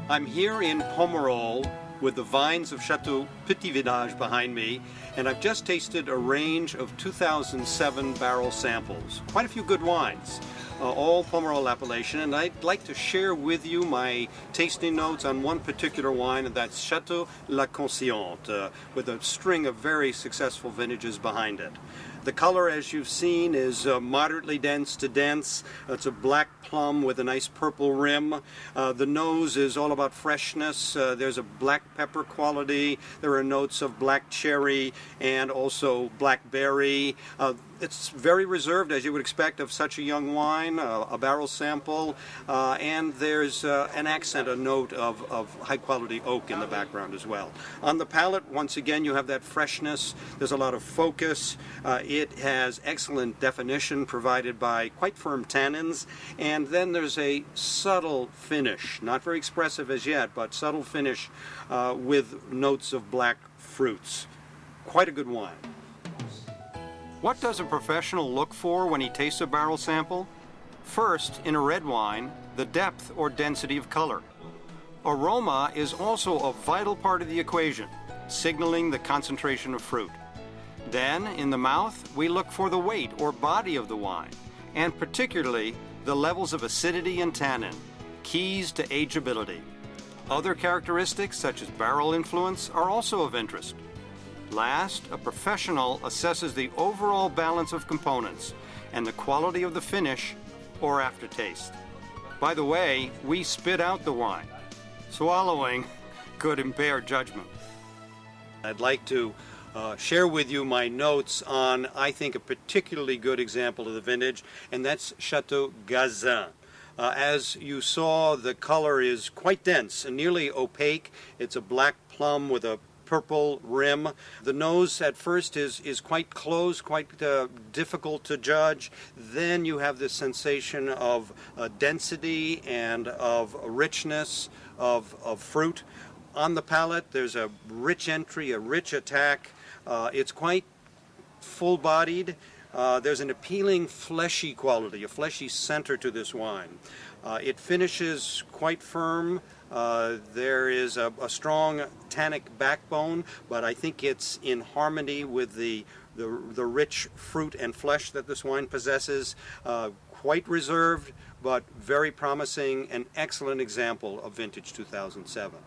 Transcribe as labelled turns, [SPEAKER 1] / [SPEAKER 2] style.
[SPEAKER 1] I'm here in Pomerol with the vines of Chateau Petit Village behind me, and I've just tasted a range of 2007 barrel samples. Quite a few good wines, all Pomerol appellation, and I'd like to share with you my tasting notes on one particular wine, and that's Chateau La Consciente, with a string of very successful vintages behind it. The color, as you've seen, is moderately dense to dense. It's a black plum with a nice purple rim. The nose is all about freshness. There's a black pepper quality. There are notes of black cherry and also blackberry. It's very reserved, as you would expect of such a young wine, a barrel sample, and there's an accent, a note of high-quality oak in the background as well. On the palate, once again, you have that freshness. There's a lot of focus. It has excellent definition provided by quite firm tannins, and then there's a subtle finish, not very expressive as yet, but subtle finish with notes of black fruits. Quite a good wine. What does a professional look for when he tastes a barrel sample? First, in a red wine, the depth or density of color. Aroma is also a vital part of the equation, signaling the concentration of fruit. Then, in the mouth, we look for the weight or body of the wine, and particularly the levels of acidity and tannin, keys to ageability. Other characteristics, such as barrel influence, are also of interest. Last, a professional assesses the overall balance of components and the quality of the finish or aftertaste. By the way, we spit out the wine. Swallowing could impair judgment. I'd like to share with you my notes on, I think, a particularly good example of the vintage, and that's Chateau Gazin. As you saw, the color is quite dense and nearly opaque. It's a black plum with a purple rim. The nose at first is quite closed, quite difficult to judge. Then you have this sensation of density and of richness of fruit. On the palate, there's a rich entry, a rich attack. It's quite full-bodied. There's an appealing fleshy quality, a fleshy center to this wine. It finishes quite firm. There is a strong tannic backbone, but I think it's in harmony with the rich fruit and flesh that this wine possesses. Quite reserved, but very promising, an excellent example of vintage 2007.